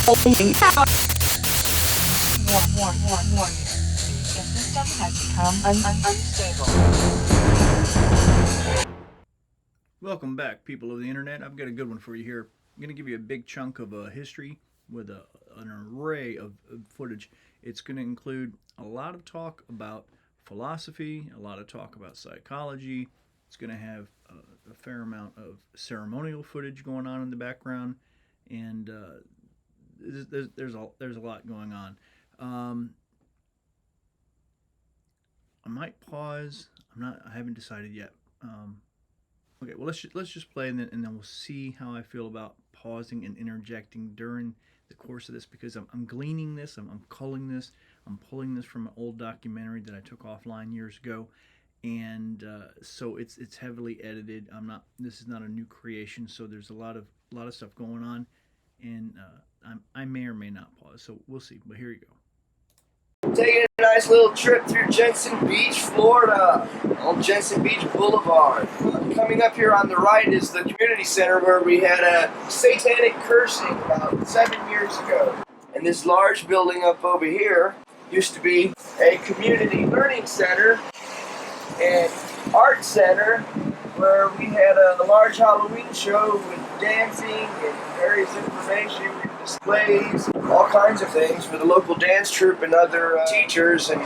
Warning. The system has become unstable. Welcome back, people of the internet. I've got a good one for you here. I'm going to give you a big chunk of history with an array of footage. It's going to include a lot of talk about philosophy, a lot of talk about psychology. It's going to have a fair amount of ceremonial footage going on in the background, and there's a lot going on. I might pause. I haven't decided yet. Okay, well let's just play and then we'll see how I feel about pausing and interjecting during the course of this, because I'm gleaning this, I'm culling this, I'm pulling this from an old documentary that I took offline years ago, and so it's heavily edited. This is not a new creation, so there's a lot of stuff going on, and I may or may not pause, so we'll see. But here you go. Taking a nice little trip through Jensen Beach, Florida, on Jensen Beach Boulevard. Coming up here on the right is the community center where we had a satanic cursing about 7 years ago. And this large building up over here used to be a community learning center and art center where we had a large Halloween show with dancing and various information and displays, all kinds of things for the local dance troupe and other teachers and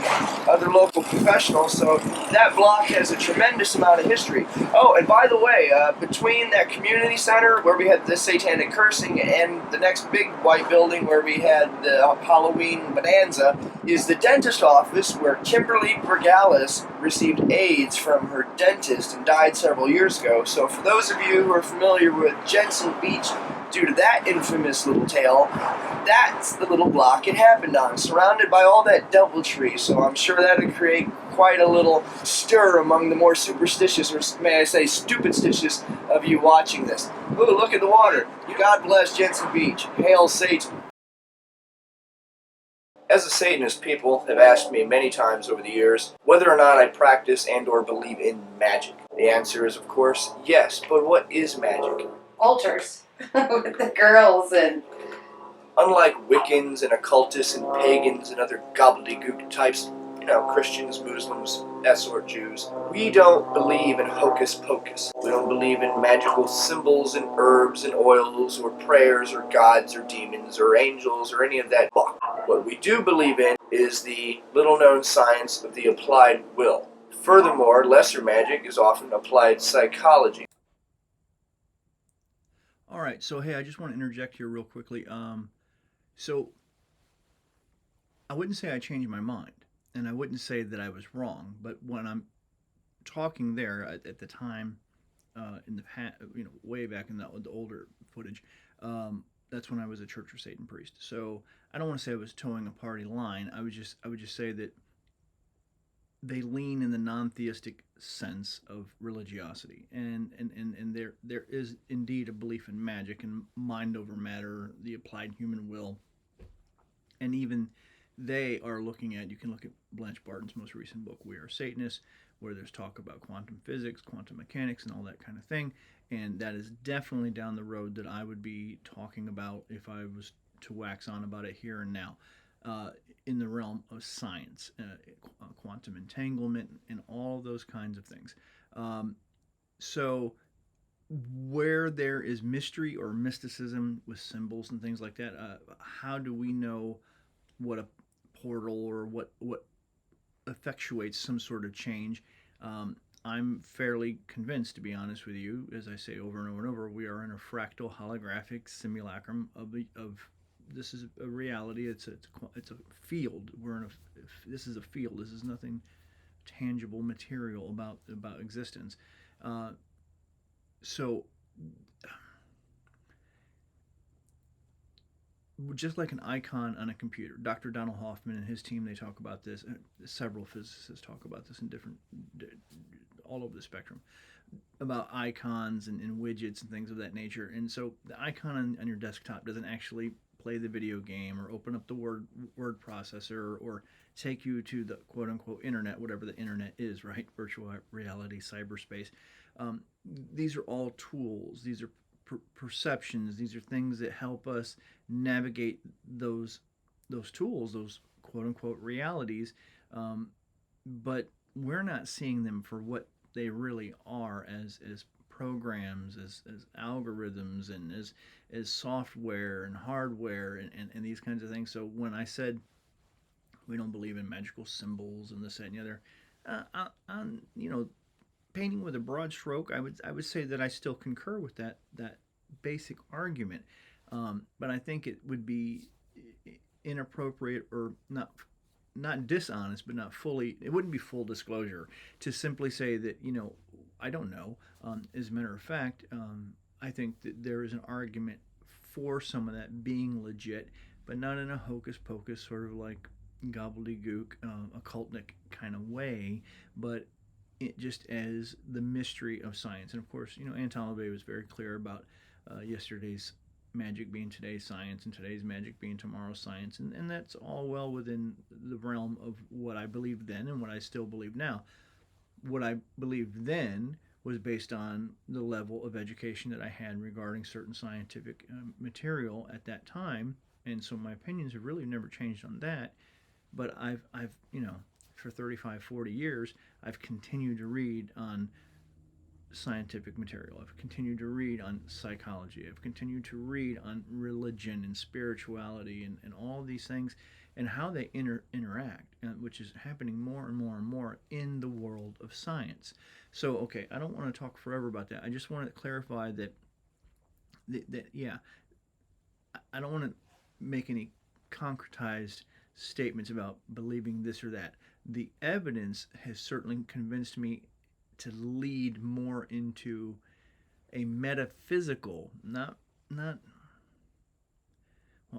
other local professionals. So that block has a tremendous amount of history. Oh, and by the way, between that community center where we had the satanic cursing and the next big white building where we had the Halloween bonanza is the dentist office where Kimberly Bergalis received AIDS from her dentist and died several years ago. So for those of you who are familiar with Jensen Beach, due to that infamous little tale, that's the little block it happened on, surrounded by all that DoubleTree. So I'm sure that'd create quite a little stir among the more superstitious, or may I say stupidstitious, of you watching this. Ooh, look at the water. God bless Jensen Beach. Hail Satan. As a Satanist, people have asked me many times over the years whether or not I practice and or believe in magic. The answer is, of course, yes. But what is magic? Altars with the girls and... Unlike Wiccans and occultists and pagans and other gobbledygook types, Christians, Muslims, that sort, Jews, we don't believe in hocus pocus. We don't believe in magical symbols and herbs and oils or prayers or gods or demons or angels or any of that buck. What we do believe in is the little-known science of the applied will. Furthermore, lesser magic is often applied psychology. All right, so hey, I just want to interject here real quickly. So I wouldn't say I changed my mind, and I wouldn't say that I was wrong. But when I'm talking there at the time, in the past, way back in the older footage, that's when I was a Church of Satan priest. So I don't want to say I was towing a party line. I would just say that they lean in the non-theistic sense of religiosity, and there is indeed a belief in magic and mind over matter, the applied human will, and even they are looking at, you can look at Blanche Barton's most recent book, We Are Satanists, where there's talk about quantum physics, quantum mechanics, and all that kind of thing, and that is definitely down the road that I would be talking about if I was to wax on about it here and now. In the realm of science, quantum entanglement, and all those kinds of things. So where there is mystery or mysticism with symbols and things like that, how do we know what a portal or what effectuates some sort of change? I'm fairly convinced, to be honest with you, as I say over and over and over, we are in a fractal holographic simulacrum of this is a reality. It's a field. This is a field. This is nothing tangible, material about existence. So just like an icon on a computer, Dr. Donald Hoffman and his team, they talk about this. Several physicists talk about this in all over the spectrum, about icons and widgets and things of that nature. And so the icon on your desktop doesn't actually play the video game or open up the word processor or take you to the quote-unquote internet, whatever the internet is, right? Virtual reality, cyberspace. These are all tools. These are perceptions. These are things that help us navigate those tools, those quote unquote realities. But we're not seeing them for what they really are, as programs, as algorithms, and as software and hardware, and these kinds of things. So when I said we don't believe in magical symbols and this, that, and the other, on painting with a broad stroke, I would say that I still concur with that basic argument. But I think it would be inappropriate, or not dishonest, but not fully. It wouldn't be full disclosure to simply say that I don't know. As a matter of fact, I think that there is an argument for some of that being legit, but not in a hocus pocus sort of like gobbledygook, occultic kind of way, but it just as the mystery of science. And of course, Anton LaVey was very clear about yesterday's magic being today's science, and today's magic being tomorrow's science, and that's all well within the realm of what I believed then and what I still believe now. What I believed then was based on the level of education that I had regarding certain scientific material at that time, and so my opinions have really never changed on that. But I've for 35, 40 years, I've continued to read on scientific material. I've continued to read on psychology. I've continued to read on religion and spirituality, and all these things, and how they interact, which is happening more and more and more in the world of science. So, okay, I don't want to talk forever about that. I just want to clarify that yeah, I don't want to make any concretized statements about believing this or that. The evidence has certainly convinced me to lead more into a metaphysical, not well,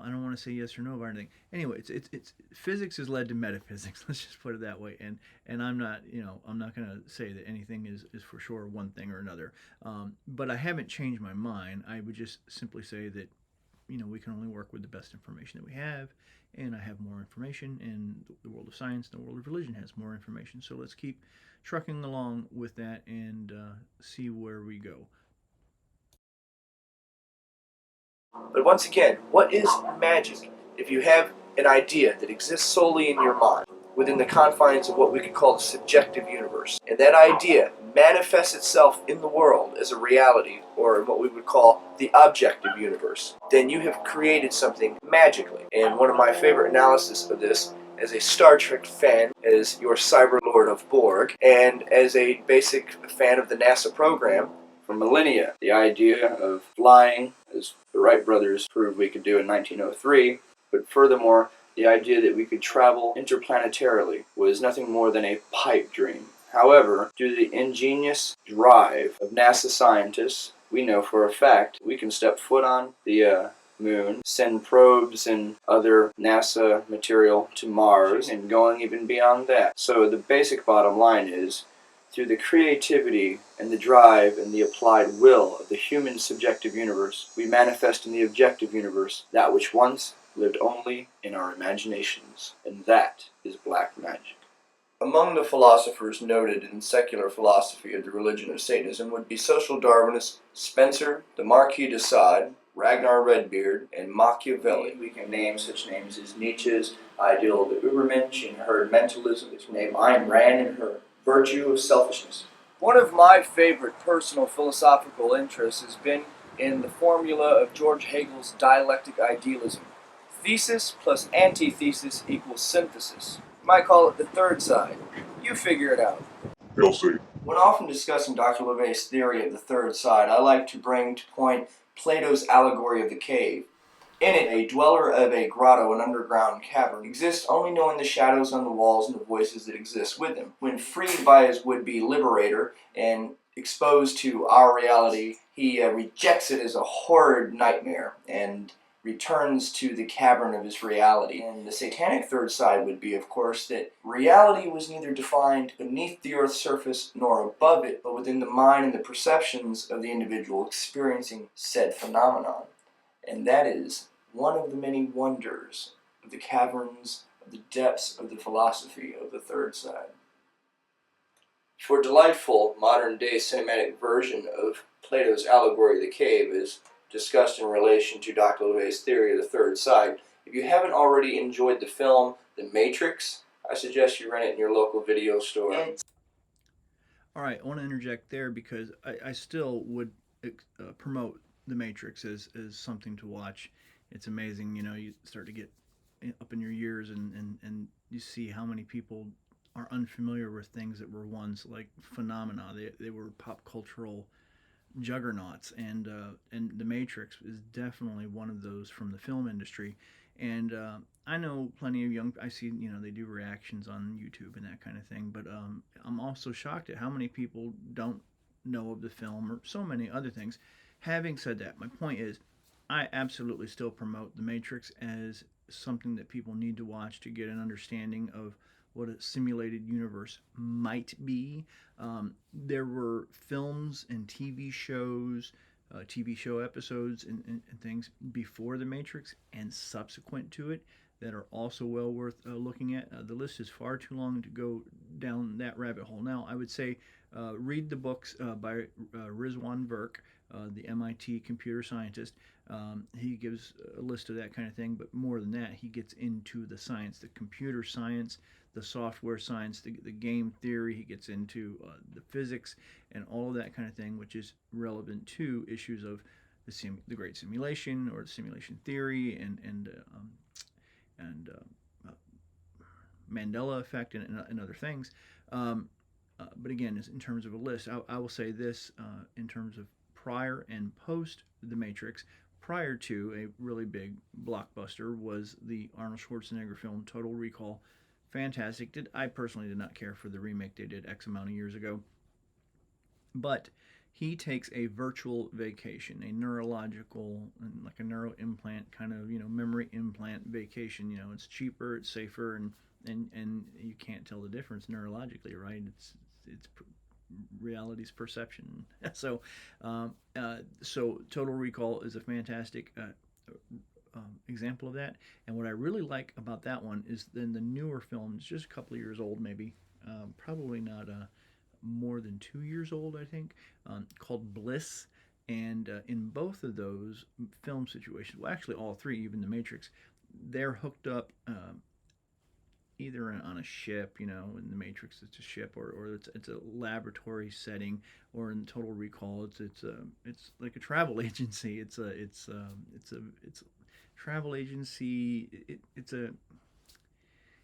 I don't want to say yes or no about anything. Anyway, it's physics has led to metaphysics. Let's just put it that way. And I'm not going to say that anything is for sure one thing or another. But I haven't changed my mind. I would just simply say that we can only work with the best information that we have, and I have more information, and the world of science and the world of religion has more information. So let's keep trucking along with that and see where we go. But once again, what is magic? If you have an idea that exists solely in your mind, within the confines of what we could call the subjective universe, and that idea manifests itself in the world as a reality, or what we would call the objective universe, then you have created something magically. And one of my favorite analyses of this, as a Star Trek fan, as your Cyber Lord of Borg, and as a basic fan of the NASA program, for millennia, the idea of flying, as the Wright brothers proved we could do in 1903, but furthermore, the idea that we could travel interplanetarily was nothing more than a pipe dream. However, due to the ingenious drive of NASA scientists, we know for a fact we can step foot on the moon, send probes and other NASA material to Mars, and going even beyond that. So the basic bottom line is, through the creativity and the drive and the applied will of the human subjective universe, we manifest in the objective universe that which once lived only in our imaginations, and that is black magic. Among the philosophers noted in secular philosophy of the religion of Satanism would be social Darwinists Spencer, the Marquis de Sade, Ragnar Redbeard, and Machiavelli. We can name such names as Nietzsche's ideal of the Übermensch in her mentalism. We can name Ayn Rand in her virtue of selfishness. One of my favorite personal philosophical interests has been in the formula of George Hegel's dialectic idealism. Thesis plus antithesis equals synthesis. You might call it the third side. You figure it out. You'll see. When often discussing Dr. LaVey's theory of the third side, I like to bring to point Plato's allegory of the cave. In it, a dweller of a grotto, an underground cavern, exists only knowing the shadows on the walls and the voices that exist with him. When freed by his would-be liberator and exposed to our reality, he rejects it as a horrid nightmare and returns to the cavern of his reality. And the satanic third side would be, of course, that reality was neither defined beneath the earth's surface nor above it, but within the mind and the perceptions of the individual experiencing said phenomenon. And that is one of the many wonders of the caverns, of the depths of the philosophy of the third side. for delightful modern-day cinematic version of Plato's allegory of the cave is discussed in relation to Dr. LeVay's theory of the third side. If you haven't already enjoyed the film The Matrix, I suggest you rent it in your local video store. All right, I want to interject there because I still would promote The Matrix as something to watch. It's amazing, you know, you start to get up in your years and you see how many people are unfamiliar with things that were once like phenomena. They were pop cultural juggernauts, and The Matrix is definitely one of those from the film industry. And I know plenty of young. I see, you know, they do reactions on YouTube and that kind of thing. But I'm also shocked at how many people don't know of the film or so many other things. Having said that, my point is, I absolutely still promote The Matrix as something that people need to watch to get an understanding of what a simulated universe might be. There were films and TV show episodes and things before The Matrix and subsequent to it that are also well worth looking at. The list is far too long to go down that rabbit hole now. I would say read the books by Rizwan Virk, the MIT computer scientist. He gives a list of that kind of thing, but more than that, he gets into the science, the computer science, the software science, the game theory. He gets into the physics and all of that kind of thing, which is relevant to issues of the great simulation or the simulation theory and Mandela effect and other things. But again, in terms of a list, I will say this in terms of prior and post The Matrix. Prior to a really big blockbuster was the Arnold Schwarzenegger film Total Recall. Fantastic. I personally did not care for the remake they did X amount of years ago. But he takes a virtual vacation, a neurological, like a neuro implant kind of, you know, memory implant vacation. You know, it's cheaper, it's safer, and you can't tell the difference neurologically, right? It's reality's perception. So Total Recall is a fantastic example of that. And what I really like about that one is then the newer film, it's just a couple of years old, maybe, probably not more than 2 years old, I think, called Bliss. And in both of those film situations, well, actually all three, even The Matrix, they're hooked up either on a ship, you know, in The Matrix it's a ship, or it's a laboratory setting, or in Total Recall it's like a travel agency. It's a travel agency. It's a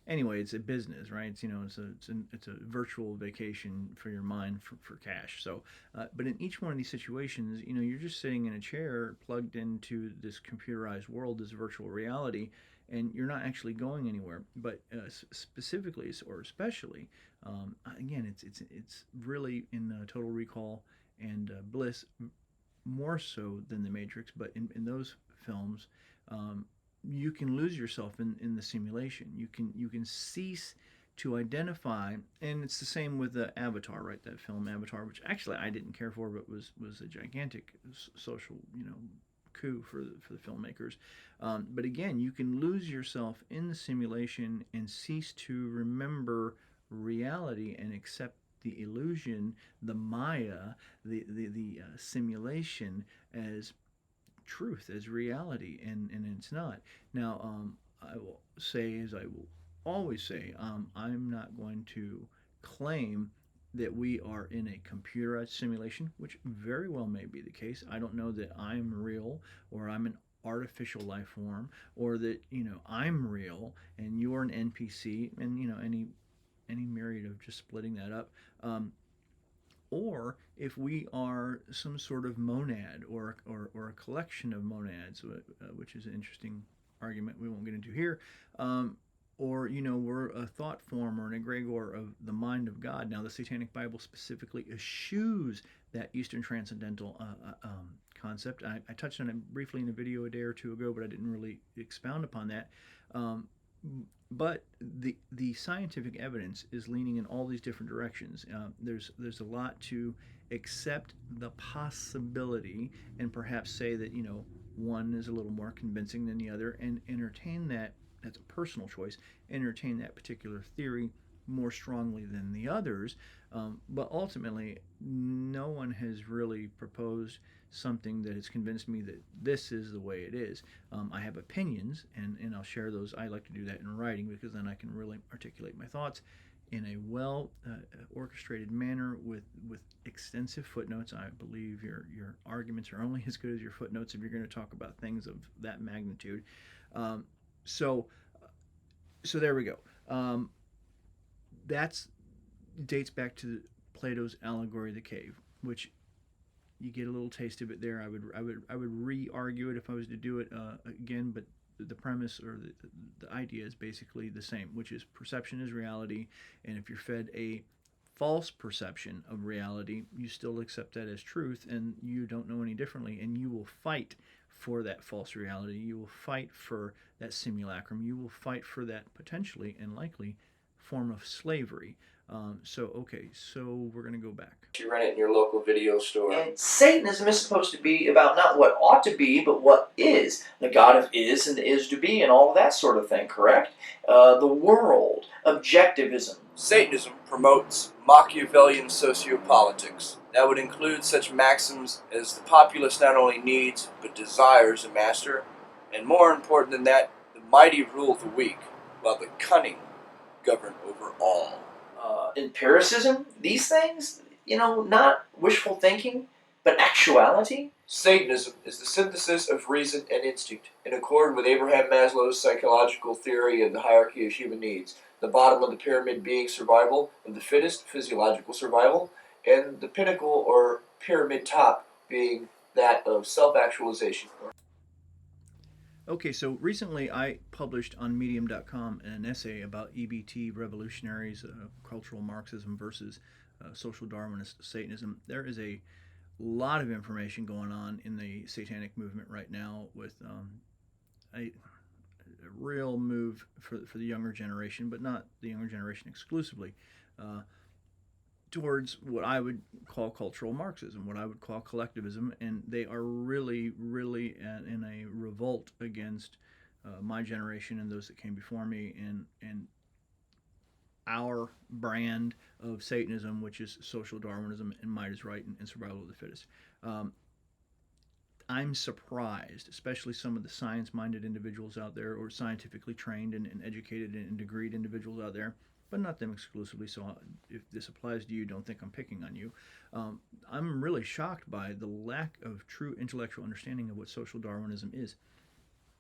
anyway, it's a business, right? It's, you know, it's a virtual vacation for your mind for cash. So, but in each one of these situations, you know, you're just sitting in a chair plugged into this computerized world, this virtual reality, and you're not actually going anywhere. But specifically or especially, again, it's really in Total Recall and Bliss more so than The Matrix. But in those films, you can lose yourself in the simulation. You can cease to identify, and it's the same with the Avatar, right? That film Avatar, which actually I didn't care for, but was a gigantic social, you know, coup for the filmmakers. But again, you can lose yourself in the simulation and cease to remember reality and accept the illusion, the Maya, the simulation as truth, as reality, and it's not. Now, I will say, as I will always say, I'm not going to claim that we are in a computerized simulation, which very well may be the case. I don't know that I'm real or I'm an artificial life form, or that, you know, I'm real and you're an NPC, and, you know, any myriad of just splitting that up. Or if we are some sort of monad or a collection of monads, which is an interesting argument we won't get into here. Or, you know, we're a thought form or an egregor of the mind of God. Now, the Satanic Bible specifically eschews that Eastern Transcendental concept. I touched on it briefly in a video a day or two ago, but I didn't really expound upon that. But the scientific evidence is leaning in all these different directions. There's a lot to accept the possibility and perhaps say that, you know, one is a little more convincing than the other, and entertain that. That's a personal choice. Entertain that particular theory more strongly than the others. But ultimately, no one has really proposed something that has convinced me that this is the way it is. I have opinions, and I'll share those. I like to do that in writing because then I can really articulate my thoughts in a well orchestrated manner with extensive footnotes. I believe your arguments are only as good as your footnotes if you're going to talk about things of that magnitude. Um, so so there we go. That's dates back to Plato's allegory of the cave, which you get a little taste of it there. I would re-argue it if I was to do it again, but the premise or the idea is basically the same, which is perception is reality, and if you're fed a false perception of reality, you still accept that as truth, and you don't know any differently, and you will fight for that false reality. You will fight for that simulacrum. You will fight for that potentially and likely form of slavery. Okay, so we're going to go back. You rent it in your local video store. And Satanism is supposed to be about not what ought to be, but what is. The God of is and is to be and all that sort of thing, correct? The world, objectivism. Satanism promotes Machiavellian sociopolitics. That would include such maxims as the populace not only needs, but desires a master, and more important than that, the mighty rule the weak, while the cunning govern over all. Empiricism, these things, not wishful thinking, but actuality. Satanism is the synthesis of reason and instinct, in accord with Abraham Maslow's psychological theory of the hierarchy of human needs. The bottom of the pyramid being survival of the fittest, physiological survival, and the pinnacle or pyramid top being that of self-actualization. Okay, so recently I published on Medium.com an essay about EBT revolutionaries, cultural Marxism versus social Darwinist Satanism. There is a lot of information going on in the Satanic movement right now with a real move for the younger generation, but not the younger generation exclusively, towards what I would call cultural Marxism, what I would call collectivism, and they are really, really in a revolt against my generation and those that came before me, and our brand of Satanism, which is social Darwinism and might is right and survival of the fittest. I'm surprised, especially some of the science-minded individuals out there, or scientifically trained and educated and degreed individuals out there, but not them exclusively. So if this applies to you, don't think I'm picking on you. I'm really shocked by the lack of true intellectual understanding of what social Darwinism is.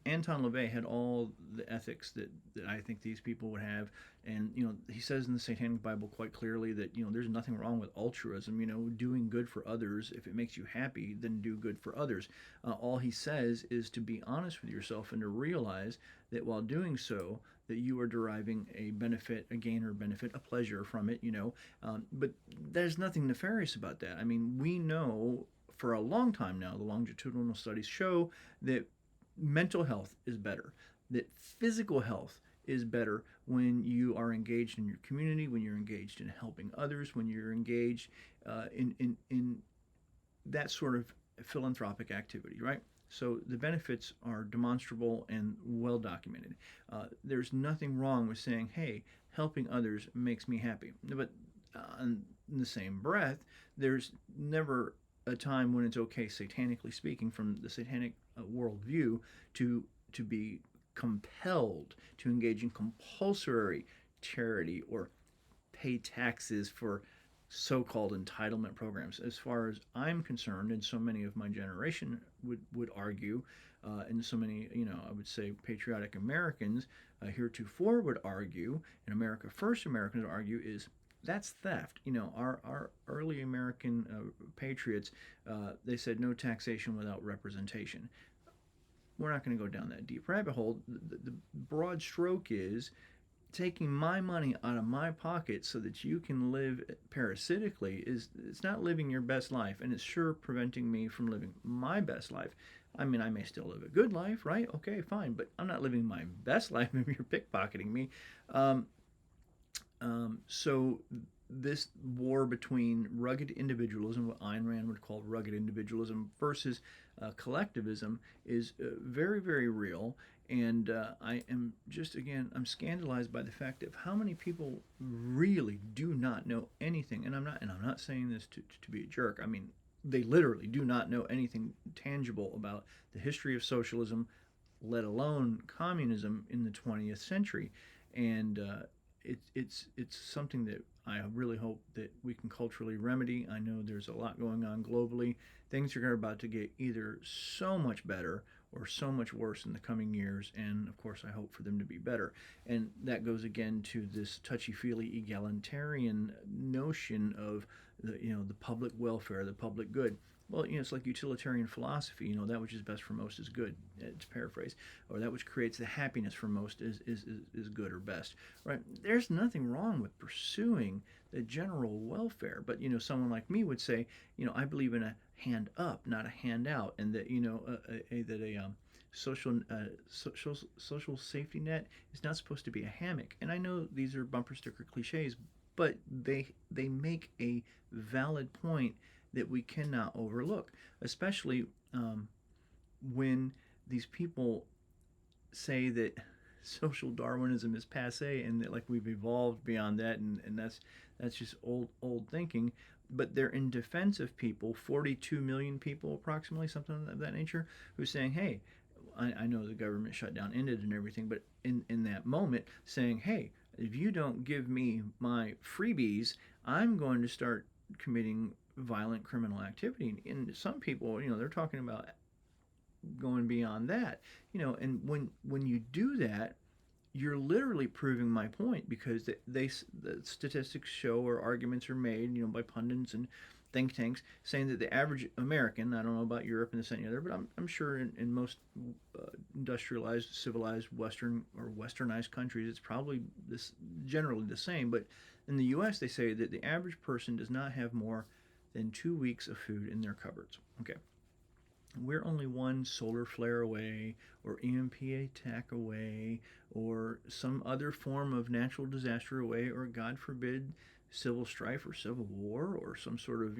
Anton LaVey had all the ethics that I think these people would have, and he says in the Satanic Bible quite clearly that there's nothing wrong with altruism. Doing good for others. If it makes you happy, then do good for others. All he says is to be honest with yourself and to realize that while doing so, that you are deriving a benefit, a gain or benefit, a pleasure from it. But there's nothing nefarious about that. I mean, we know for a long time now, the longitudinal studies show that mental health is better, that physical health is better when you are engaged in your community, when you're engaged in helping others, when you're engaged in that sort of philanthropic activity, right? So the benefits are demonstrable and well documented. There's nothing wrong with saying, hey, helping others makes me happy. But in the same breath, there's never a time when it's okay, satanically speaking, from the satanic worldview, to be compelled to engage in compulsory charity or pay taxes for so-called entitlement programs. As far as I'm concerned, and so many of my generation would argue, and so many, I would say patriotic Americans heretofore would argue, and America First Americans would argue, is that's theft. Our early American patriots, they said no taxation without representation. We're not going to go down that deep rabbit hole. The broad stroke is taking my money out of my pocket so that you can live parasitically. It's not living your best life, and it's sure preventing me from living my best life. I mean, I may still live a good life, right? Okay, fine, but I'm not living my best life if you're pickpocketing me. So this war between rugged individualism, what Ayn Rand would call rugged individualism, versus collectivism is very, very real. And I am just, again, I'm scandalized by the fact of how many people really do not know anything. And I'm not saying this to be a jerk. I mean, they literally do not know anything tangible about the history of socialism, let alone communism in the 20th century. And it's something that I really hope that we can culturally remedy. I know there's a lot going on globally. Things are about to get either so much better or so much worse in the coming years, and of course I hope for them to be better. And that goes again to this touchy-feely egalitarian notion of the public welfare, the public good. Well, it's like utilitarian philosophy. That which is best for most is good. To paraphrase, or that which creates the happiness for most is good or best. Right? There's nothing wrong with pursuing the general welfare, but someone like me would say, I believe in a hand up, not a handout, and that a social safety net is not supposed to be a hammock. And I know these are bumper sticker cliches, but they make a valid point that we cannot overlook, especially when these people say that social Darwinism is passe and that like we've evolved beyond that, and that's just old thinking. But they're in defense of people, 42 million people approximately, something of that nature, who's saying, hey, I know the government shutdown ended and everything, but in that moment saying, hey, if you don't give me my freebies, I'm going to start committing violent criminal activity. And some people, they're talking about going beyond that, and when you do that, you're literally proving my point, because the statistics show, or arguments are made, by pundits and think tanks, saying that the average American, I don't know about Europe and this and the other, but I'm sure in most industrialized, civilized, Western or Westernized countries, it's probably generally the same. But in the U.S., they say that the average person does not have more than 2 weeks of food in their cupboards. Okay. We're only one solar flare away, or EMP attack away, or some other form of natural disaster away, or God forbid, civil strife or civil war, or some sort of,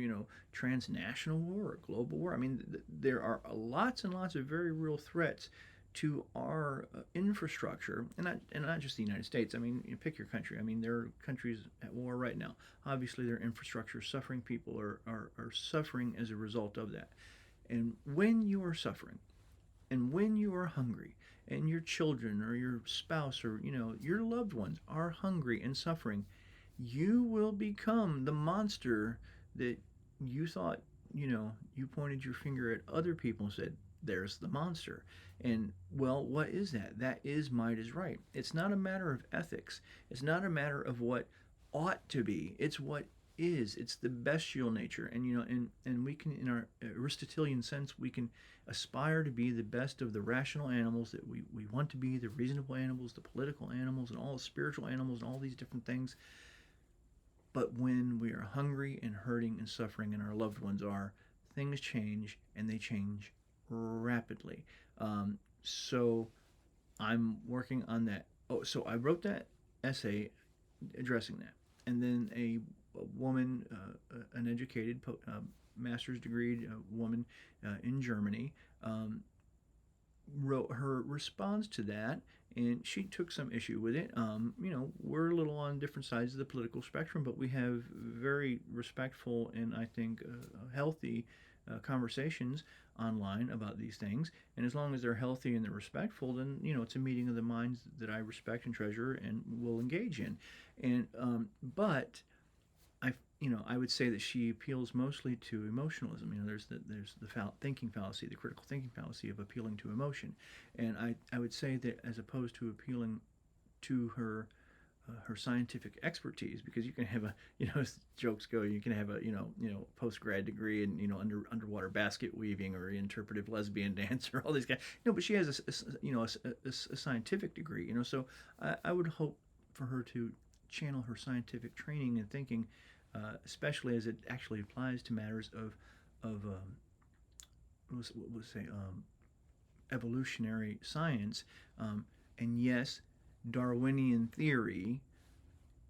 transnational war or global war. I mean, there are lots and lots of very real threats to our infrastructure, and not just the United States. I mean, pick your country. I mean, there are countries at war right now. Obviously, their infrastructure is suffering. People are suffering as a result of that. And when you are suffering, and when you are hungry, and your children or your spouse or your loved ones are hungry and suffering, you will become the monster that you thought, you pointed your finger at other people and said, there's the monster. And well, what is that? That is might is right. It's not a matter of ethics. It's not a matter of what ought to be. It's what is. It's the bestial nature. And and we can, in our Aristotelian sense, we can aspire to be the best of the rational animals that we want to be, the reasonable animals, the political animals, and all the spiritual animals, and all these different things. But when we are hungry and hurting and suffering, and our loved ones are, things change, and they change rapidly. So I'm working on that. Oh, so I wrote that essay addressing that, and then a woman, an educated master's degree woman in Germany, wrote her response to that, and she took some issue with it. We're a little on different sides of the political spectrum, but we have very respectful and I think healthy conversations online about these things. And as long as they're healthy and they're respectful, then it's a meeting of the minds that I respect and treasure and will engage in. And but I would say that she appeals mostly to emotionalism. There's the thinking fallacy, the critical thinking fallacy of appealing to emotion. And I would say that as opposed to appealing to her scientific expertise, because you can have as jokes go, you can have a post-grad degree in underwater basket weaving or interpretive lesbian dance or all these guys. But she has a scientific degree. So I would hope for her to channel her scientific training and thinking, especially as it actually applies to matters of evolutionary science, and yes, Darwinian theory,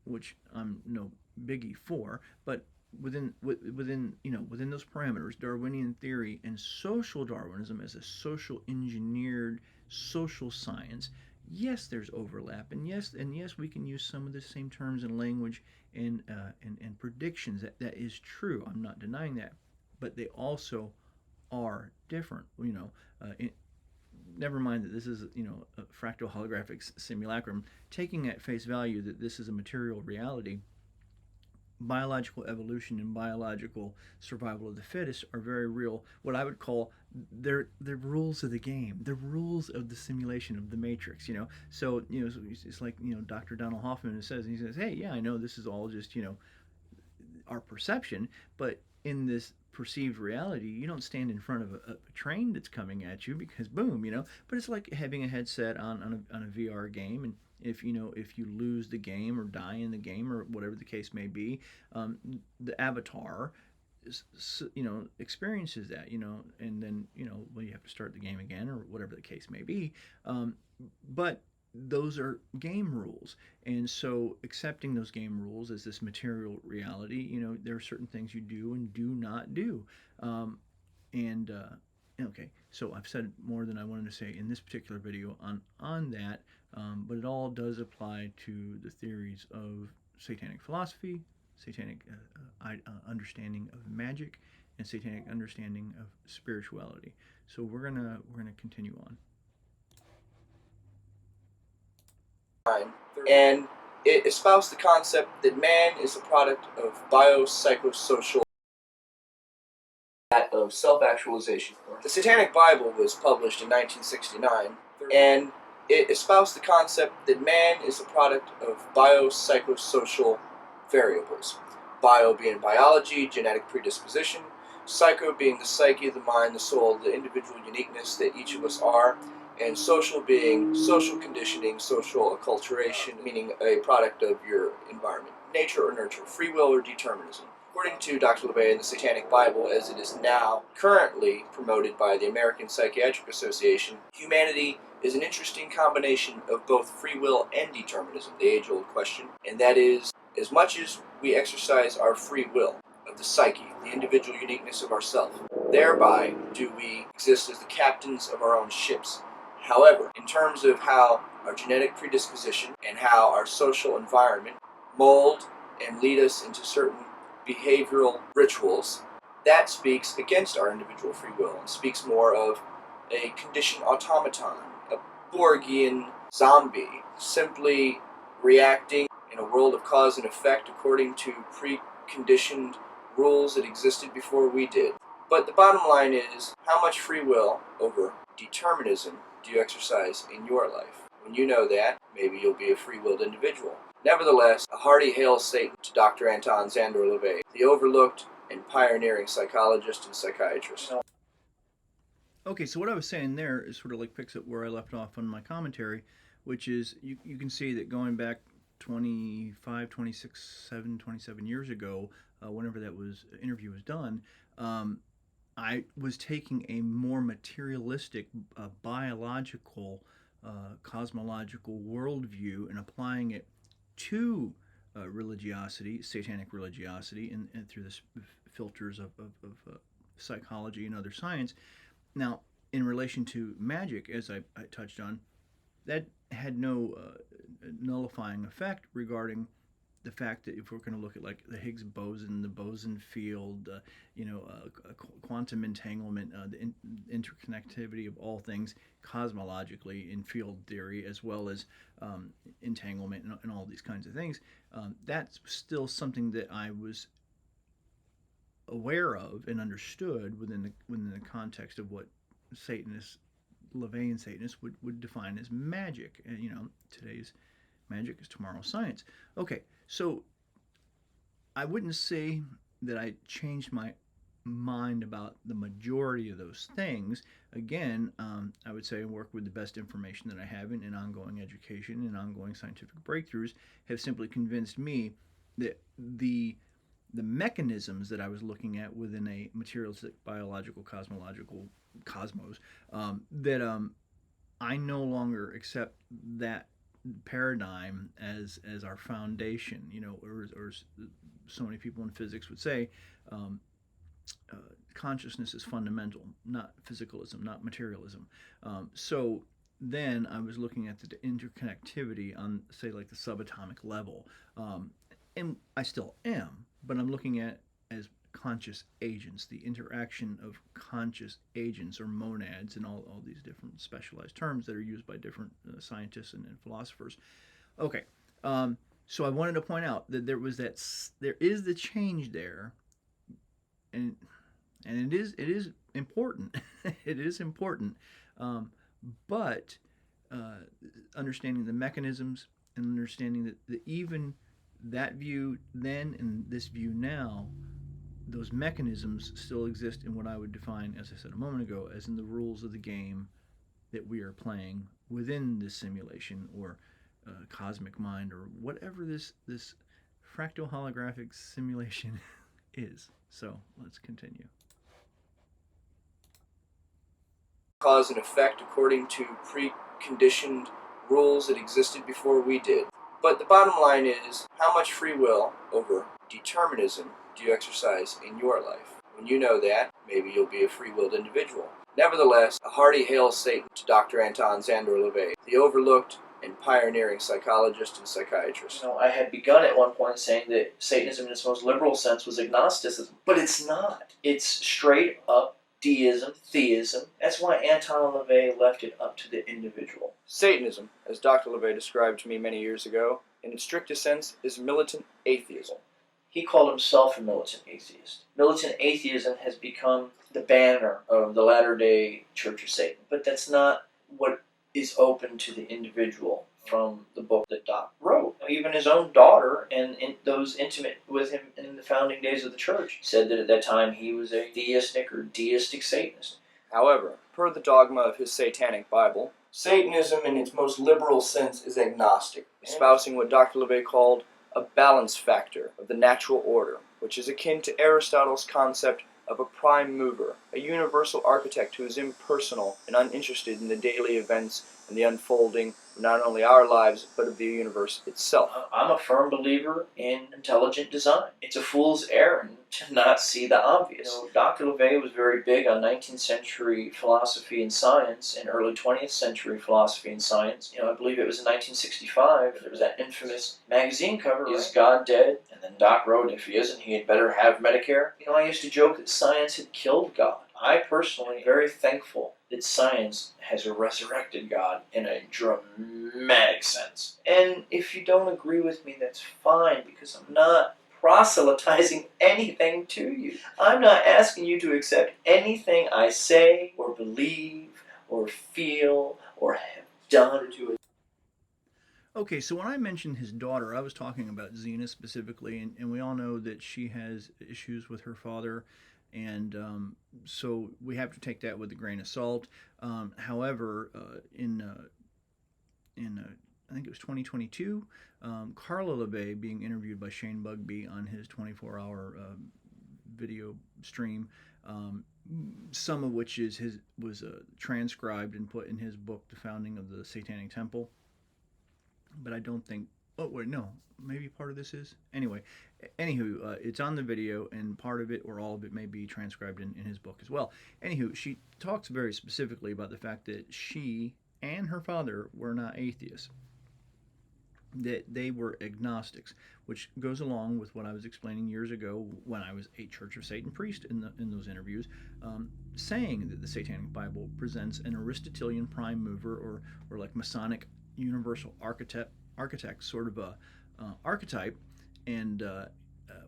which I'm no biggie for, but within those parameters, Darwinian theory and social Darwinism as a social engineered social science, yes, there's overlap, and yes, we can use some of the same terms and language and predictions. That is true. I'm not denying that, but they also are different. Never mind that this is a fractal holographic simulacrum. Taking at face value that this is a material reality, biological evolution and biological survival of the fittest are very real. What I would call they're rules of the game, the rules of the simulation of the matrix. So it's like Dr. Donald Hoffman says. He says, hey, yeah, I know this is all just our perception, but in this perceived reality, you don't stand in front of a train that's coming at you because boom. But it's like having a headset on a VR game, and if you lose the game or die in the game or whatever the case may be, the avatar experiences that, and then well, you have to start the game again or whatever the case may be. But those are game rules, and so accepting those game rules as this material reality, there are certain things you do and do not do. And okay, so I've said more than I wanted to say in this particular video on that, but it all does apply to the theories of satanic philosophy, satanic understanding of magic, and satanic understanding of spirituality. So we're gonna continue on. And it espoused the concept that man is a product of biopsychosocial, that of self-actualization. The Satanic Bible was published in 1969, and it espoused the concept that man is a product of biopsychosocial variables. Bio being biology, genetic predisposition, psycho being the psyche, the mind, the soul, the individual uniqueness that each of us are, and social being social conditioning, social acculturation, meaning a product of your environment, nature or nurture, free will or determinism. According to Dr. LeVay in the Satanic Bible, as it is now currently promoted by the American Psychiatric Association, humanity is an interesting combination of both free will and determinism, the age-old question, and that is, as much as we exercise our free will of the psyche, the individual uniqueness of ourself, thereby do we exist as the captains of our own ships. However, in terms of how our genetic predisposition and how our social environment mold and lead us into certain behavioral rituals, that speaks against our individual free will and speaks more of a conditioned automaton, a Borgian zombie, simply reacting in a world of cause and effect according to preconditioned rules that existed before we did. But the bottom line is, how much free will over determinism do you exercise in your life? When you know that, maybe you'll be a free-willed individual. Nevertheless, a hearty hail Satan to Dr. Anton Szandor LeVay, the overlooked and pioneering psychologist and psychiatrist. Okay, so what I was saying there is sort of like picks up where I left off on my commentary, which is you can see that going back 25, 26, 27 years ago, whenever that interview was done, I was taking a more materialistic, biological, cosmological worldview and applying it to religiosity, satanic religiosity, and through the filters of psychology and other science. Now, in relation to magic, as I touched on, that had no nullifying effect regarding the fact that if we're going to look at like the Higgs boson, the boson field, quantum entanglement, the interconnectivity of all things cosmologically in field theory, as well as entanglement and all these kinds of things, that's still something that I was aware of and understood within the context of what Satanists, LeVay Satanists would define as magic. And today's magic is tomorrow's science. Okay, so I wouldn't say that I changed my mind about the majority of those things. Again, I would say I work with the best information that I have in ongoing education and ongoing scientific breakthroughs have simply convinced me that the mechanisms that I was looking at within a materialistic, biological, cosmological cosmos, that I no longer accept that paradigm as our foundation, or so many people in physics would say, consciousness is fundamental, not physicalism, not materialism. So then I was looking at the interconnectivity on, say, like the subatomic level, and I still am, but I'm looking at as conscious agents, the interaction of conscious agents or monads, and all these different specialized terms that are used by different scientists and philosophers. Okay, so I wanted to point out that there is the change there, and it is important. It is important, but uh, understanding the mechanisms and understanding that even that view then and this view now, those mechanisms still exist in what I would define, as I said a moment ago, as in the rules of the game that we are playing within this simulation or cosmic mind or whatever this fractal holographic simulation is. So let's continue. Cause and effect according to preconditioned rules that existed before we did. But the bottom line is, how much free will over determinism do you exercise in your life? When you know that, maybe you'll be a free-willed individual. Nevertheless, a hearty hail Satan to Dr. Anton Szandor LaVey, the overlooked and pioneering psychologist and psychiatrist. I had begun at one point saying that Satanism in its most liberal sense was agnosticism, but it's not. It's straight up deism, theism. That's why Anton LaVey left it up to the individual. Satanism, as Dr. LaVey described to me many years ago, in its strictest sense, is militant atheism. He called himself a militant atheist. Militant atheism has become the banner of the Latter-day Church of Satan, but that's not what is open to the individual from the book that Doc wrote. Even his own daughter and those intimate with him in the founding days of the church said that at that time he was a theistic or deistic Satanist. However, per the dogma of his Satanic Bible, Satanism in its most liberal sense is agnostic, espousing what Dr. LaVey called a balance factor of the natural order, which is akin to Aristotle's concept of a prime mover, a universal architect who is impersonal and uninterested in the daily events and the unfolding of not only our lives, but of the universe itself. I'm a firm believer in intelligent design. It's a fool's errand to not see the obvious. Dr. LaVey was very big on 19th century philosophy and science and early 20th century philosophy and science. I believe it was in 1965, there was that infamous magazine cover, Is God Dead? And then Doc wrote, if he isn't, he had better have Medicare. I used to joke that science had killed God. I personally am very thankful that science has resurrected God in a dramatic sense. And if you don't agree with me, that's fine, because I'm not proselytizing anything to you. I'm not asking you to accept anything I say or believe or feel or have done to it. Okay, so when I mentioned his daughter, I was talking about Xena specifically, and we all know that she has issues with her father, and so we have to take that with a grain of salt. However, in I think it was 2022, Carla LaVey being interviewed by Shane Bugbee on his 24-hour video stream, some of which was transcribed and put in his book, The Founding of the Satanic Temple. But I don't think. Oh wait, no. Maybe part of this is. Anyway, anywho, it's on the video, and part of it or all of it may be transcribed in his book as well. Anywho, she talks very specifically about the fact that she and her father were not atheists. That they were agnostics, which goes along with what I was explaining years ago when I was a Church of Satan priest in those interviews, saying that the Satanic Bible presents an Aristotelian prime mover or like Masonic universal architect sort of a archetype, and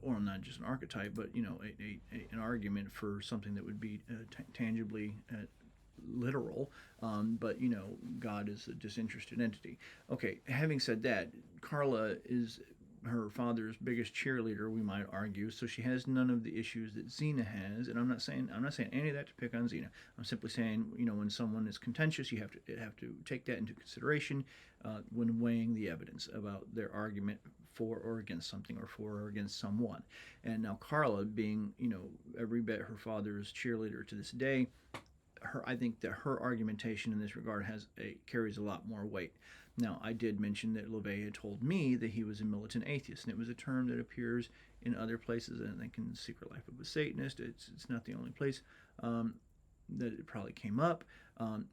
or not just an archetype, but an argument for something that would be tangibly literal, but God is a disinterested entity. Okay, having said that, Carla is her father's biggest cheerleader, we might argue, so she has none of the issues that Xena has, and I'm not saying any of that to pick on Xena. I'm simply saying, when someone is contentious, you have to take that into consideration when weighing the evidence about their argument for or against something, or for or against someone. And now Carla, being every bit her father's cheerleader to this day, I think that her argumentation in this regard carries a lot more weight. Now, I did mention that LaVey had told me that he was a militant atheist, and it was a term that appears in other places. I think in Secret Life of a Satanist, it's not the only place that it probably came up,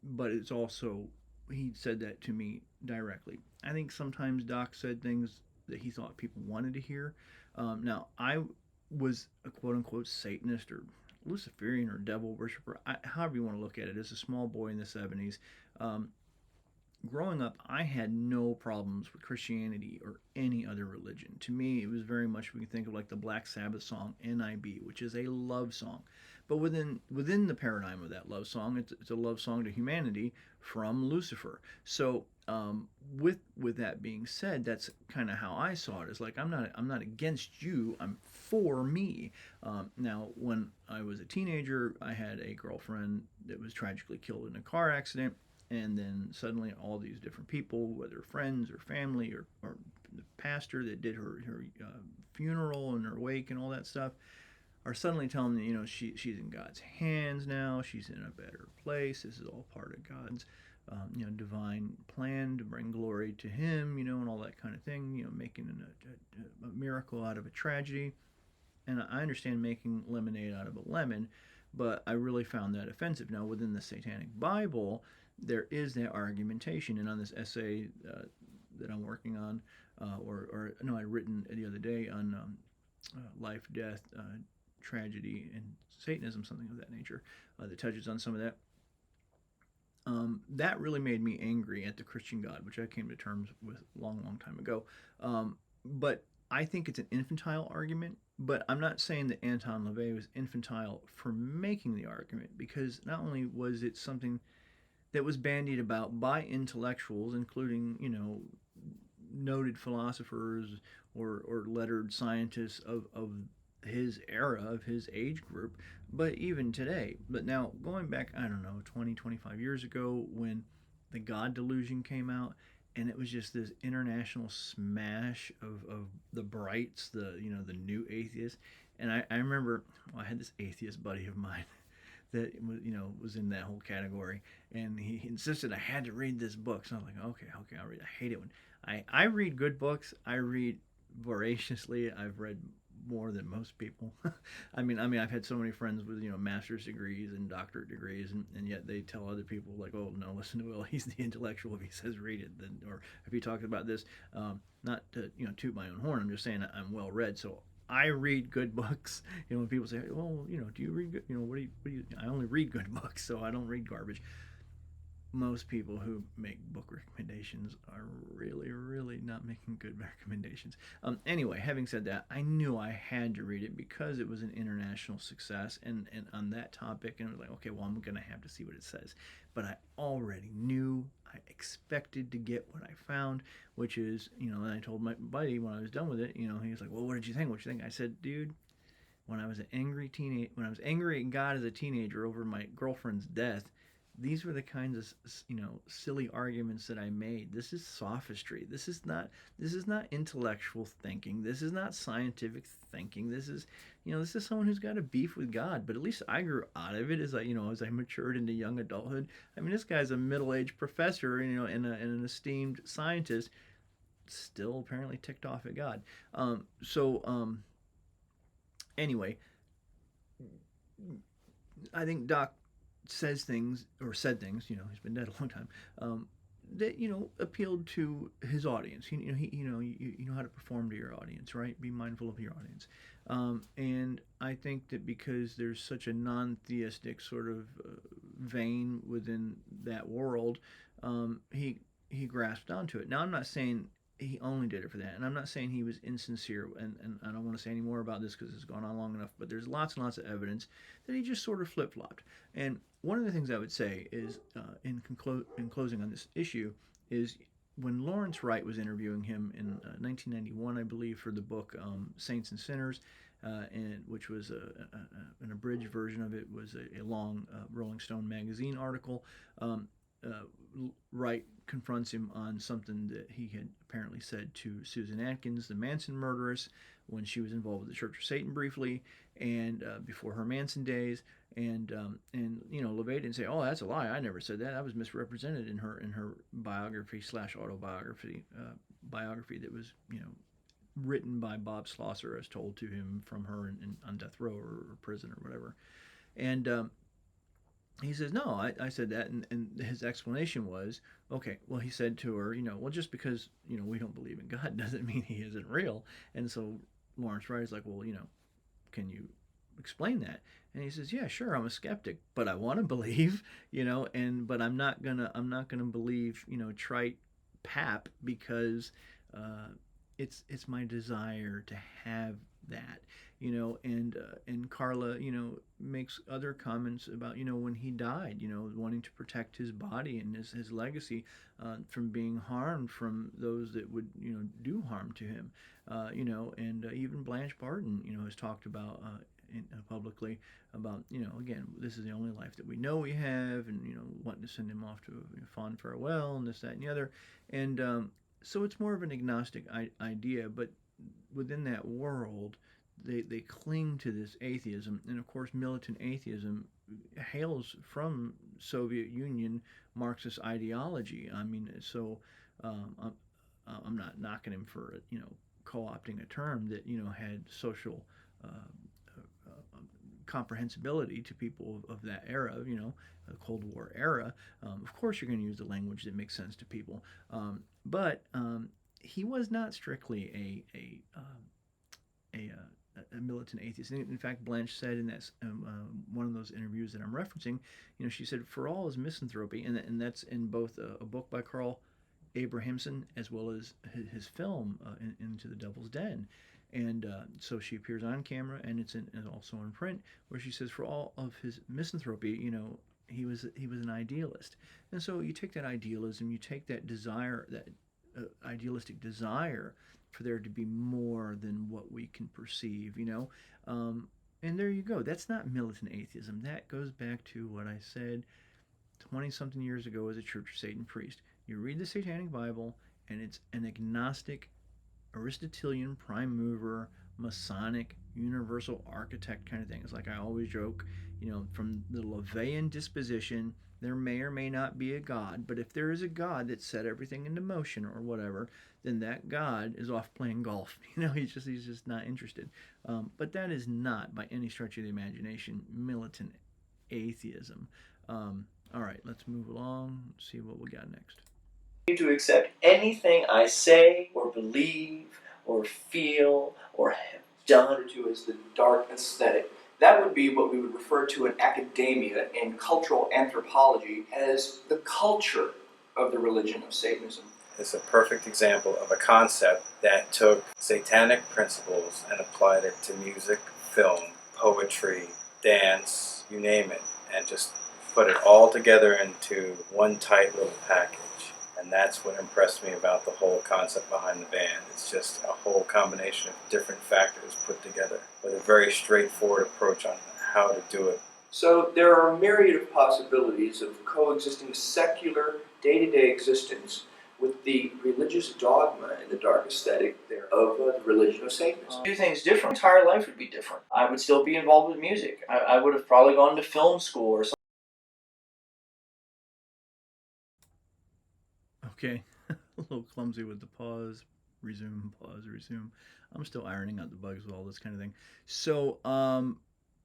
but it's also he said that to me directly. I think sometimes Doc said things that he thought people wanted to hear. Now, I was a quote unquote Satanist or Luciferian or devil worshiper, however you want to look at it, as a small boy in the 70s. Um, Growing up, I had no problems with Christianity or any other religion. To me, it was very much, we can think of like the Black Sabbath song "NIB," which is a love song. But within the paradigm of that love song, it's a love song to humanity from Lucifer. So with that being said, that's kind of how I saw it. It's like I'm not against you. I'm for me. Now, when I was a teenager, I had a girlfriend that was tragically killed in a car accident, and then suddenly all these different people, whether friends or family or the pastor that did her funeral and her wake and all that stuff, are suddenly telling me, she's in God's hands now. She's in a better place. This is all part of God's, divine plan to bring glory to Him, and all that kind of thing. Making a miracle out of a tragedy. And I understand making lemonade out of a lemon, but I really found that offensive. Now, within the Satanic Bible, there is that argumentation, and on this essay that I'm working on, or no, I'd written the other day on life, death, tragedy, and Satanism, something of that nature, that touches on some of that. That really made me angry at the Christian God, which I came to terms with a long, long time ago. But I think it's an infantile argument, but I'm not saying that Anton LaVey was infantile for making the argument, because not only was it something that was bandied about by intellectuals, including, noted philosophers or lettered scientists of his era, of his age group, but even today. But now, going back, I don't know, 20, 25 years ago, when the God Delusion came out, and it was just this international smash of the brights, the new atheists. And I remember, I had this atheist buddy of mine that was in that whole category, and he insisted I had to read this book. So I was like, okay, I'll read it. I hate it when I read good books. I read voraciously. I've read more than most people. I mean, I've had so many friends with master's degrees and doctorate degrees, and yet they tell other people like, oh no, listen to Will, he's the intellectual. If he says read it, then, or if he talks about this, not to toot my own horn. I'm just saying I'm well read, so I read good books. When people say, well, do you read good? What do you? I only read good books, so I don't read garbage. Most people who make book recommendations are really, really not making good recommendations. Anyway, having said that, I knew I had to read it because it was an international success, and on that topic, and I was like, okay, well, I'm going to have to see what it says. But I already knew, I expected to get what I found, which is, and I told my buddy when I was done with it, he was like, well, what did you think? What did you think? I said, dude, when I was angry at God as a teenager over my girlfriend's death, these were the kinds of silly arguments that I made. This is sophistry. This is not intellectual thinking. This is not scientific thinking. This is someone who's got a beef with God. But at least I grew out of it as I matured into young adulthood. I mean, this guy's a middle-aged professor, and an esteemed scientist, still apparently ticked off at God. Anyway, I think Doc said things, he's been dead a long time, that appealed to his audience. You know how to perform to your audience, right? Be mindful of your audience. And I think that because there's such a non-theistic sort of vein within that world, he grasped onto it. Now, I'm not saying he only did it for that, and I'm not saying he was insincere, and I don't want to say any more about this because it's gone on long enough, but there's lots and lots of evidence that he just sort of flip-flopped. And one of the things I would say is, in closing on this issue, is when Lawrence Wright was interviewing him in 1991, I believe, for the book Saints and Sinners, and which was an abridged version of it, was a long Rolling Stone magazine article. Wright confronts him on something that he had apparently said to Susan Atkins, the Manson murderess, when she was involved with the Church of Satan briefly, and before her Manson days. And LaVey didn't say, "Oh, that's a lie. I never said that. That was misrepresented in her biography / autobiography biography that was written by Bob Schlosser as told to him from her on death row or prison or whatever." And he says, no, I said that. And his explanation was, okay, well, he said to her, well, just because, we don't believe in God doesn't mean he isn't real. And so Lawrence Wright is like, well, can you explain that? And he says, yeah, sure, I'm a skeptic, but I want to believe, but I'm not gonna believe, trite pap, because it's my desire to have that, and Carla, makes other comments about, when he died, wanting to protect his body and his legacy from being harmed from those that would, do harm to him, and even Blanche Barton, has talked about publicly about, again, this is the only life that we know we have, and, wanting to send him off to a fond farewell and this, that, and the other. And so it's more of an agnostic idea, but within that world, they cling to this atheism. And of course, militant atheism hails from Soviet Union Marxist ideology. I mean, so I'm not knocking him for, co-opting a term that, had social uh, comprehensibility to people of that era, the Cold War era. Of course, you're going to use the language that makes sense to people, but he was not strictly a militant atheist. In fact, Blanche said in that one of those interviews that I'm referencing, she said, for all his misanthropy, and that's in both a book by Carl Abrahamson as well as his film Into the Devil's Den. And so she appears on camera, and it's also in print, where she says, for all of his misanthropy, he was an idealist. And so you take that idealism, you take that desire, that idealistic desire for there to be more than what we can perceive, and there you go. That's not militant atheism. That goes back to what I said 20 something years ago as a Church of Satan priest. You read the Satanic Bible, and it's an agnostic, Aristotelian, prime mover, Masonic, universal architect kind of thing. It's like I always joke, from the LaVeyan disposition, there may or may not be a God, but if there is a God that set everything into motion or whatever, then that God is off playing golf. He's just not interested. But that is not, by any stretch of the imagination, militant atheism. All right, let's move along. See what we got next. To accept anything I say or believe or feel or have done. To as the dark aesthetic. That would be what we would refer to in academia and cultural anthropology as the culture of the religion of Satanism. It's a perfect example of a concept that took satanic principles and applied it to music, film, poetry, dance, you name it, and just put it all together into one tight little package. And that's what impressed me about the whole concept behind the band. It's just a whole combination of different factors put together with a very straightforward approach on how to do it. So there are a myriad of possibilities of coexisting secular, day-to-day existence with the religious dogma and the dark aesthetic there of the religion of Satanism. Do things different. My entire life would be different. I would still be involved with music. I would have probably gone to film school or something. Okay, a little clumsy with the pause, resume. I'm still ironing out the bugs with all this kind of thing. So,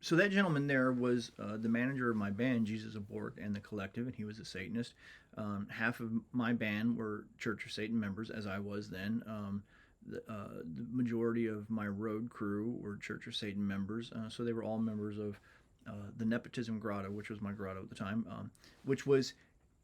so that gentleman there was the manager of my band, Jesus Abort, and the Collective, and he was a Satanist. Half of my band were Church of Satan members, as I was then. The majority of my road crew were Church of Satan members, so they were all members of the Nepotism Grotto, which was my grotto at the time, which was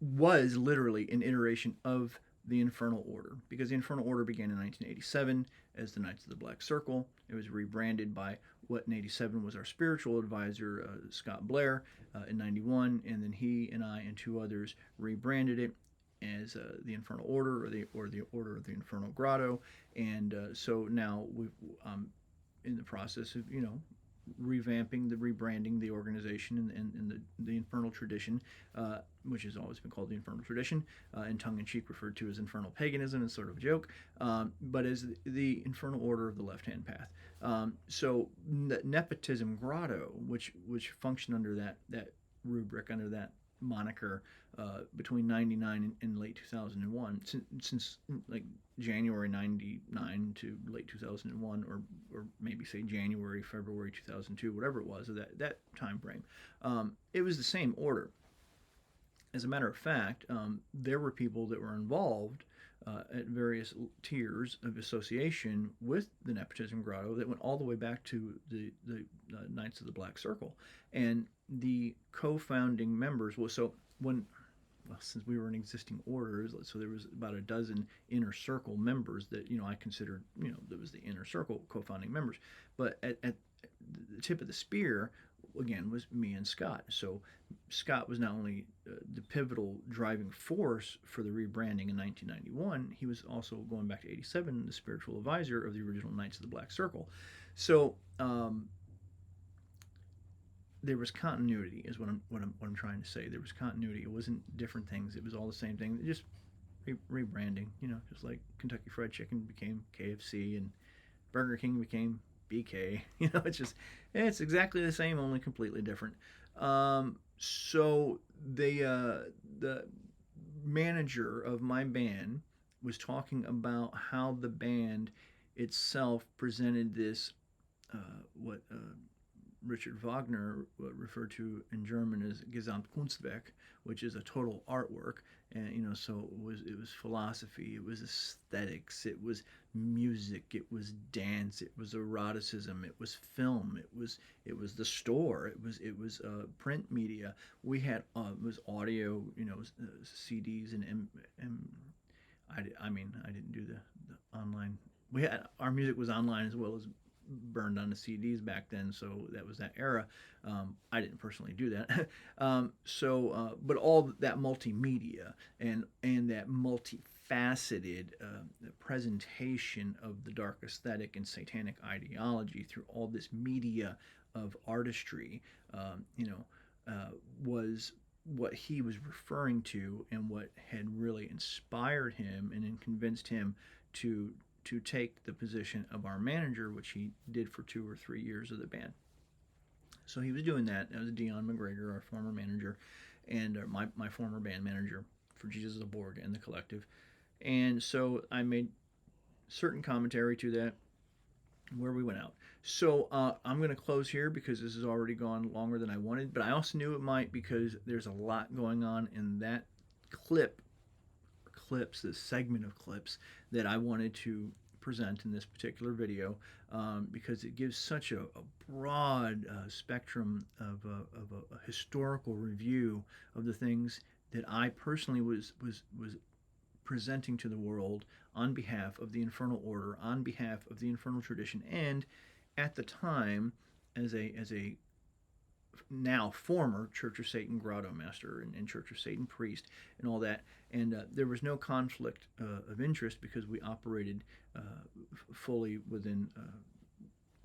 literally an iteration of the Infernal Order, because the Infernal Order began in 1987 as the Knights of the Black Circle. It was rebranded by what in 87 was our spiritual advisor, Scott Blair, in 91, and then he and I and two others rebranded it as the Infernal Order, or the Order of the Infernal Grotto. And so now I'm in the process of revamping, rebranding the organization and the Infernal Tradition, which has always been called the Infernal Tradition, and tongue-in-cheek referred to as Infernal Paganism, as sort of a joke, but as the Infernal Order of the Left-Hand Path. So Nepotism Grotto, which functioned under that rubric, under that moniker, between 99 and late 2001, since like January 99 to late 2001, or maybe say January, February 2002, whatever it was, that time frame. It was the same order. As a matter of fact, there were people that were involved at various tiers of association with the Nepotism Grotto that went all the way back to the Knights of the Black Circle. And the co-founding members, since we were an existing order, so there was about a dozen inner circle members that I considered, that was the inner circle co-founding members. But at the tip of the spear, again, was me and Scott. So Scott was not only the pivotal driving force for the rebranding in 1991, he was also, going back to 87, the spiritual advisor of the original Knights of the Black Circle. So there was continuity, is what I'm trying to say. There was continuity. It wasn't different things. It was all the same thing. Just rebranding, just like Kentucky Fried Chicken became KFC and Burger King became BK. It's exactly the same, only completely different. So the manager of my band was talking about how the band itself presented this, what Richard Wagner referred to in German as Gesamtkunstwerk, which is a total artwork. And so it was philosophy, it was aesthetics, it was music, it was dance, it was eroticism, it was film, it was the store, it was print media. We had it was audio, CDs and I didn't do the online. Our music was online as well as burned onto CDs back then, so that was that era. I didn't personally do that. But all that multimedia and that multifaceted presentation of the dark aesthetic and satanic ideology through all this media of artistry, was what he was referring to, and what had really inspired him and then convinced him to take the position of our manager, which he did for 2 or 3 years of the band. So he was doing that. That was Dion McGregor, our former manager, and my former band manager for Jesus the Borg and the Collective. And so I made certain commentary to that where we went out. So I'm going to close here because this has already gone longer than I wanted, but I also knew it might, because there's a lot going on in that this segment of clips that I wanted to present in this particular video, because it gives such a broad spectrum of a historical review of the things that I personally was presenting to the world on behalf of the Infernal Order, on behalf of the Infernal tradition, and at the time as a now former Church of Satan Grotto Master and Church of Satan priest and all that. And there was no conflict of interest, because we operated fully within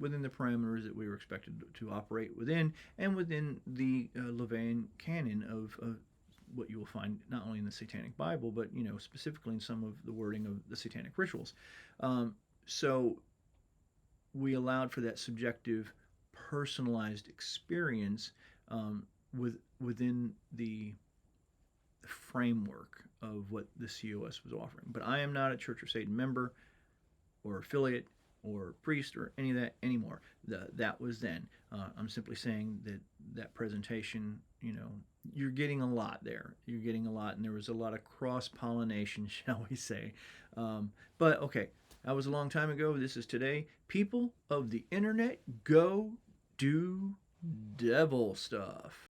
the parameters that we were expected to operate within, and within the Levian canon of what you will find not only in the Satanic Bible, but specifically in some of the wording of the Satanic rituals. So we allowed for that subjective, personalized experience within the framework of what the COS was offering. But I am not a Church of Satan member or affiliate or priest or any of that anymore. That was then. I'm simply saying that presentation, you're getting a lot there. You're getting a lot, and there was a lot of cross-pollination, shall we say. But okay, that was a long time ago. This is today. People of the internet, go do devil stuff.